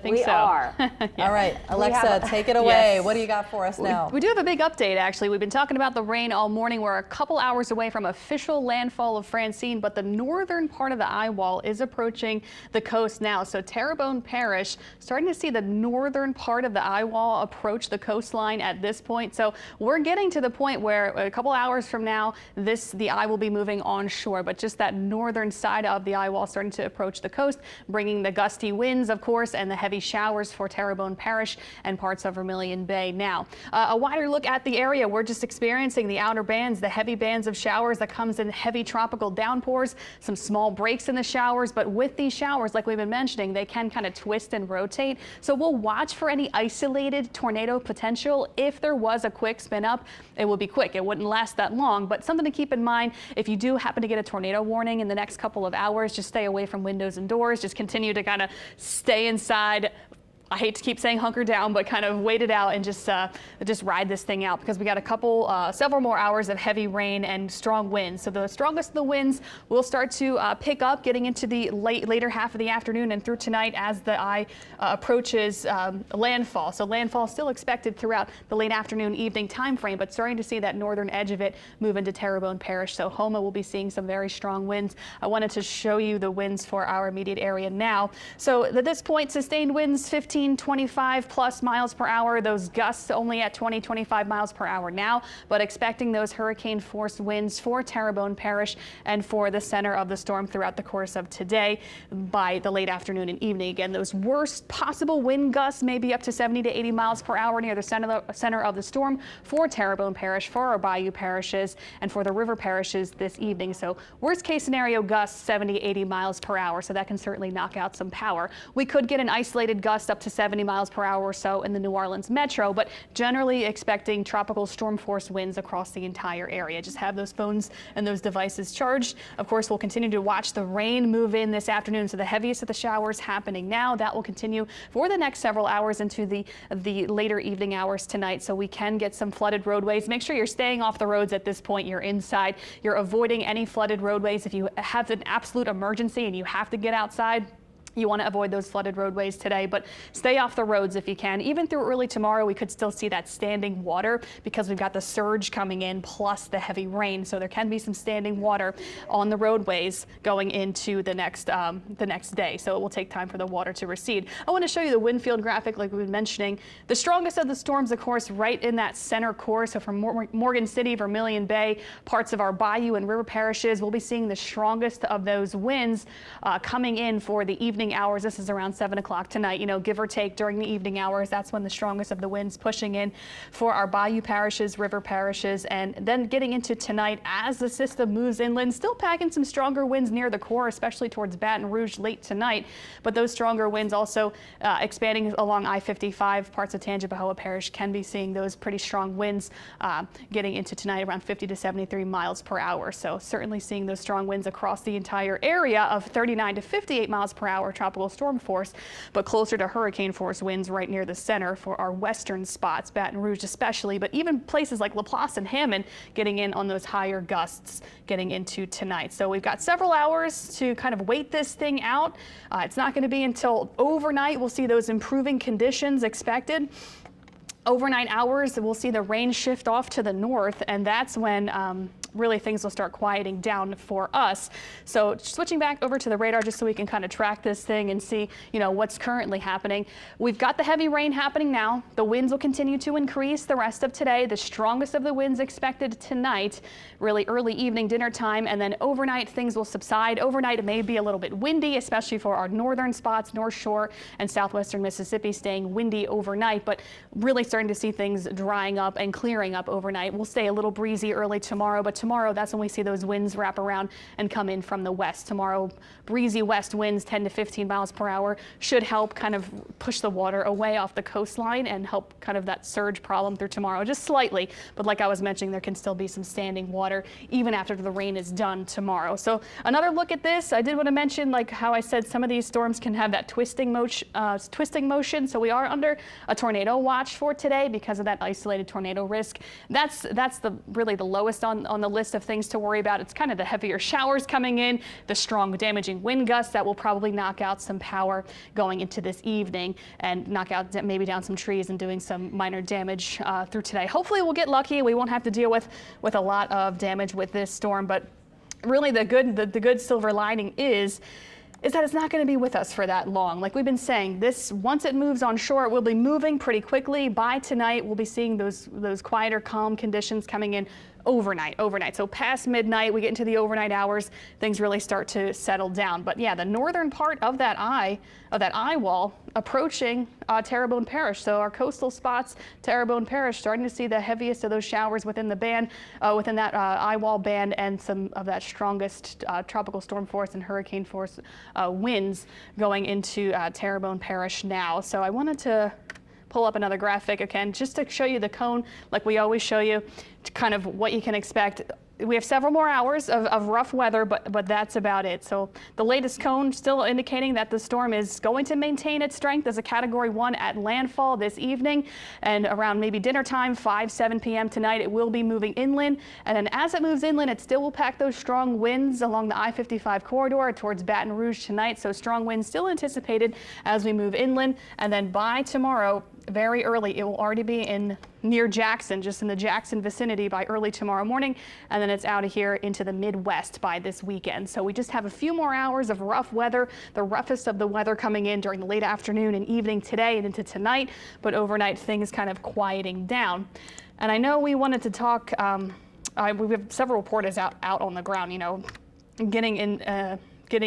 We are. Yeah. All right, Alexa, take it away. Yes. What do you got for us now? We do have a big update, actually. We've been talking about the rain all morning. We're a couple hours away from official landfall of Francine, but the northern part of the eye wall is approaching the coast now. So Terrebonne Parish starting to see the northern part of the eye wall approach the coastline at this point. So we're getting to the point where a couple hours from now, the eye will be moving onshore, but just that northern side of the eye wall starting to approach the coast, bringing the gusty winds, of course, and the heavy showers for Terrebonne Parish and parts of Vermilion Bay. Now, a wider look at the area. We're just experiencing the outer bands, the heavy bands of showers that comes in heavy tropical downpours, some small breaks in the showers, but with these showers, like we've been mentioning, they can kind of twist and rotate. So we'll watch for any isolated tornado potential. If there was a quick spin up, it will be quick. It wouldn't last that long, but something to keep in mind, if you do happen to get a tornado warning in the next couple of hours, just stay away from windows and doors. Just continue to kind of stay inside. I hate to keep saying hunker down, but kind of wait it out and just ride this thing out, because we got several more hours of heavy rain and strong winds. So the strongest of the winds will start to pick up getting into the later half of the afternoon and through tonight as the eye approaches landfall. So landfall still expected throughout the late afternoon, evening time frame, but starting to see that northern edge of it move into Terrebonne Parish. So Houma will be seeing some very strong winds. I wanted to show you the winds for our immediate area now. So at this point, sustained winds 25 plus miles per hour. Those gusts only at 25 miles per hour now, but expecting those hurricane force winds for Terrebonne Parish and for the center of the storm throughout the course of today by the late afternoon and evening. Again, those worst possible wind gusts may be up to 70 to 80 miles per hour near the center of the storm for Terrebonne Parish, for our bayou parishes, and for the river parishes this evening. So worst case scenario gusts 70, 80 miles per hour. So that can certainly knock out some power. We could get an isolated gust up to 70 miles per hour or so in the New Orleans metro, but generally expecting tropical storm force winds across the entire area. Just have those phones and those devices charged. Of course, we'll continue to watch the rain move in this afternoon. So the heaviest of the showers happening now. That will continue for the next several hours into the later evening hours tonight. So we can get some flooded roadways. Make sure you're staying off the roads at this point. You're inside. You're avoiding any flooded roadways. If you have an absolute emergency and you have to get outside, you want to avoid those flooded roadways today, but stay off the roads if you can. Even through early tomorrow, we could still see that standing water because we've got the surge coming in plus the heavy rain. So there can be some standing water on the roadways going into the next day. So it will take time for the water to recede. I want to show you the wind field graphic like we've been mentioning. The strongest of the storms, of course, right in that center core. So from Morgan City, Vermilion Bay, parts of our bayou and river parishes, we'll be seeing the strongest of those winds coming in for the evening hours. This is around 7 o'clock tonight, give or take during the evening hours. That's when the strongest of the winds pushing in for our bayou parishes, river parishes, and then getting into tonight as the system moves inland, still packing some stronger winds near the core, especially towards Baton Rouge late tonight. But those stronger winds also expanding along I-55, parts of Tangipahoa Parish can be seeing those pretty strong winds getting into tonight around 50 to 73 miles per hour. So certainly seeing those strong winds across the entire area of 39 to 58 miles per hour tropical storm force, but closer to hurricane force winds right near the center for our western spots, Baton Rouge especially, but even places like LaPlace and Hammond getting in on those higher gusts getting into tonight. So we've got several hours to kind of wait this thing out. It's not going to be until overnight we'll see those improving conditions expected. Overnight hours, we'll see the rain shift off to the north, and that's when really things will start quieting down for us. So switching back over to the radar just so we can kind of track this thing and see, what's currently happening. We've got the heavy rain happening now. The winds will continue to increase the rest of today. The strongest of the winds expected tonight, really early evening dinner time, and then overnight things will subside. Overnight it may be a little bit windy, especially for our northern spots, North Shore and southwestern Mississippi staying windy overnight, but really starting to see things drying up and clearing up overnight. We'll stay a little breezy early tomorrow, but tomorrow that's when we see those winds wrap around and come in from the west. Tomorrow, breezy west winds 10 to 15 miles per hour should help kind of push the water away off the coastline and help kind of that surge problem through tomorrow, just slightly. But like I was mentioning, there can still be some standing water even after the rain is done tomorrow. So another look at this, I did want to mention, like how I said, some of these storms can have that twisting motion. So we are under a tornado watch for today because of that isolated tornado risk. That's really the lowest on the the list of things to worry about. It's kind of the heavier showers coming in, the strong damaging wind gusts that will probably knock out some power going into this evening and knock out maybe down some trees and doing some minor damage through today. Hopefully we'll get lucky. We won't have to deal with a lot of damage with this storm, but really the good silver lining is that it's not going to be with us for that long. Like we've been saying, once it moves on shore, it will be moving pretty quickly. By tonight, we'll be seeing those quieter, calm conditions coming in overnight. So past midnight, we get into the overnight hours, things really start to settle down. But yeah, the northern part of that eye wall approaching Terrebonne Parish. So our coastal spots, Terrebonne Parish, starting to see the heaviest of those showers within the band, within that eye wall band, and some of that strongest tropical storm force and hurricane force winds going into Terrebonne Parish now. So I wanted to pull up another graphic again, just to show you the cone, like we always show you, kind of what you can expect. We have several more hours of rough weather, but that's about it. So the latest cone still indicating that the storm is going to maintain its strength as a Category 1 at landfall this evening, and around maybe dinner time, 7 p.m. tonight, it will be moving inland. And then as it moves inland, it still will pack those strong winds along the I-55 corridor towards Baton Rouge tonight. So strong winds still anticipated as we move inland. And then by tomorrow, very early, it will already be near Jackson, just in the Jackson vicinity by early tomorrow morning, and then it's out of here into the Midwest by this weekend. So we just have a few more hours of rough weather, the roughest of the weather coming in during the late afternoon and evening today and into tonight, but overnight things kind of quieting down. And I know we wanted to talk, we have several reporters out on the ground, getting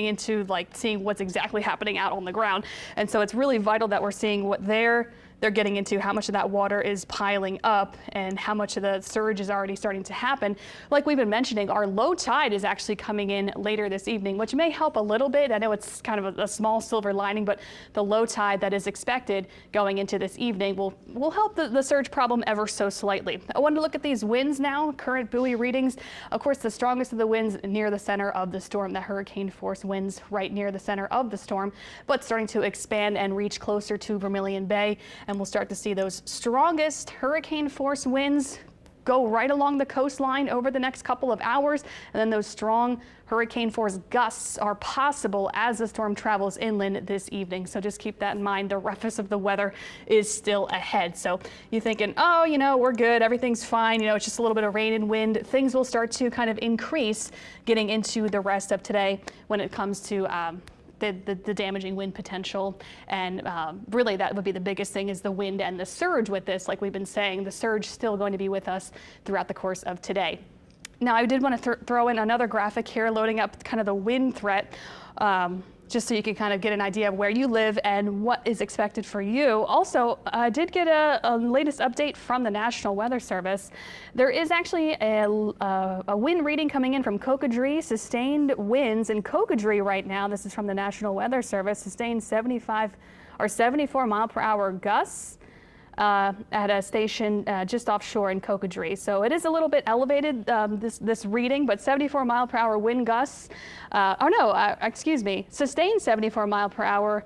into like seeing what's exactly happening out on the ground. And so it's really vital that we're seeing what they're getting into, how much of that water is piling up and how much of the surge is already starting to happen. Like we've been mentioning, our low tide is actually coming in later this evening, which may help a little bit. I know it's kind of a small silver lining, but the low tide that is expected going into this evening will help the surge problem ever so slightly. I want to look at these winds now, current buoy readings. Of course, the strongest of the winds near the center of the storm, the hurricane force winds right near the center of the storm, but starting to expand and reach closer to Vermilion Bay. And we'll start to see those strongest hurricane force winds go right along the coastline over the next couple of hours. And then those strong hurricane force gusts are possible as the storm travels inland this evening. So just keep that in mind. The roughest of the weather is still ahead. So you're thinking, oh, we're good. Everything's fine. It's just a little bit of rain and wind. Things will start to kind of increase getting into the rest of today when it comes to the damaging wind potential. And really that would be the biggest thing, is the wind and the surge with this. Like we've been saying, the surge still going to be with us throughout the course of today. Now I did want to throw in another graphic here, loading up kind of the wind threat, just so you can kind of get an idea of where you live and what is expected for you. Also, I did get a latest update from the National Weather Service. There is actually a wind reading coming in from Cocodrie, sustained winds in Cocodrie right now. This is from the National Weather Service, sustained 75 or 74 mile per hour gusts at a station just offshore in Cocodrie. So it is a little bit elevated, this reading, but 74 mile per hour wind gusts. Excuse me, sustained 74 mile per hour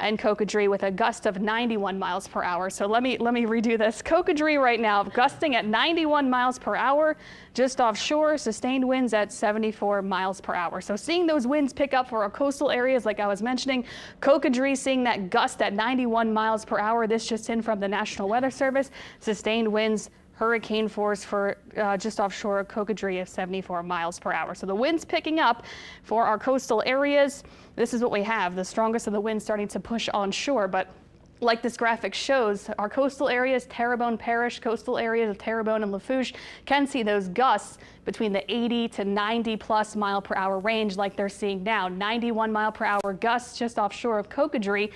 in Cocodrie with a gust of 91 miles per hour. So let me redo this. Cocodrie right now gusting at 91 miles per hour, just offshore, sustained winds at 74 miles per hour. So seeing those winds pick up for our coastal areas, like I was mentioning, Cocodrie seeing that gust at 91 miles per hour. This just in from the National Weather Service. Sustained winds, hurricane force for just offshore Cocodrie of 74 miles per hour. So the winds picking up for our coastal areas. This is what we have, the strongest of the winds starting to push onshore. But like this graphic shows, our coastal areas, Terrebonne Parish, coastal areas of Terrebonne and Lafourche can see those gusts between the 80 to 90 plus mile per hour range, like they're seeing now. 91 mile per hour gusts just offshore of Cocodrie.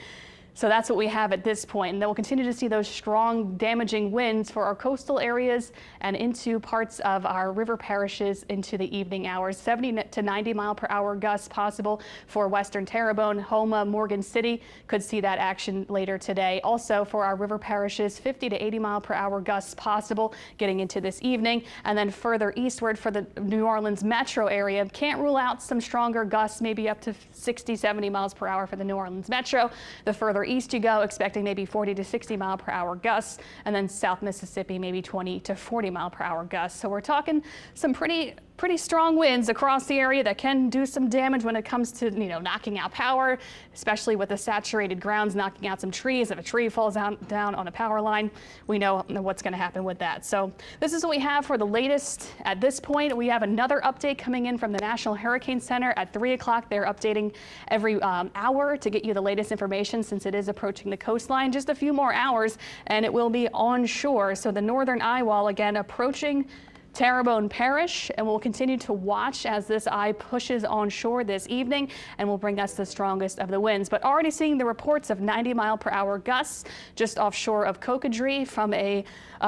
So that's what we have at this point. And then we'll continue to see those strong damaging winds for our coastal areas and into parts of our river parishes into the evening hours. 70 to 90 mile per hour gusts possible for western Terrebonne, Houma, Morgan City could see that action later today. Also for our river parishes, 50 to 80 mile per hour gusts possible getting into this evening. And then further eastward for the New Orleans metro area, can't rule out some stronger gusts, maybe up to 60, 70 miles per hour for the New Orleans metro. The further east you go, expecting maybe 40 to 60 mile per hour gusts, and then South Mississippi maybe 20 to 40 mile per hour gusts. So we're talking some pretty strong winds across the area that can do some damage when it comes to, knocking out power, especially with the saturated grounds, knocking out some trees. If a tree falls down on a power line, we know what's going to happen with that. So this is what we have for the latest at this point. We have another update coming in from the National Hurricane Center at 3 o'clock. They're updating every hour to get you the latest information since it is approaching the coastline. Just a few more hours and it will be onshore. So the northern eye wall again approaching Terrebonne Parish, and we'll continue to watch as this eye pushes onshore this evening and will bring us the strongest of the winds. But already seeing the reports of 90 mile per hour gusts just offshore of Cocodrie from a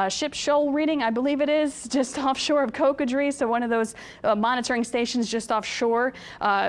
ship shoal reading, I believe it is, just offshore of Cocodrie. So one of those monitoring stations just offshore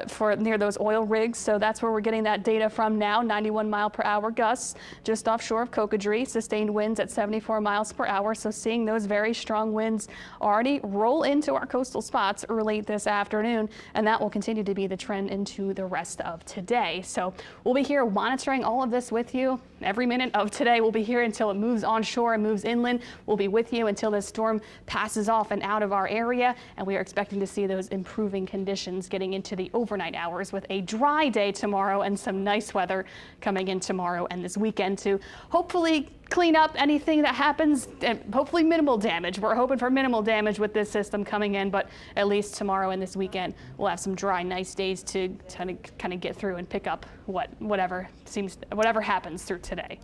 for near those oil rigs. So that's where we're getting that data from now. 91 mile per hour gusts just offshore of Cocodrie, sustained winds at 74 miles per hour. So seeing those very strong winds already roll into our coastal spots early this afternoon, and that will continue to be the trend into the rest of today. So we'll be here monitoring all of this with you every minute of today. We'll be here until it moves onshore and moves inland. We'll be with you until this storm passes off and out of our area, and we are expecting to see those improving conditions getting into the overnight hours with a dry day tomorrow and some nice weather coming in tomorrow and this weekend to hopefully clean up anything that happens, and hopefully minimal damage. We're hoping for minimal damage with this system coming in, but at least tomorrow and this weekend we'll have some dry, nice days to kind of get through and pick up whatever happens through today.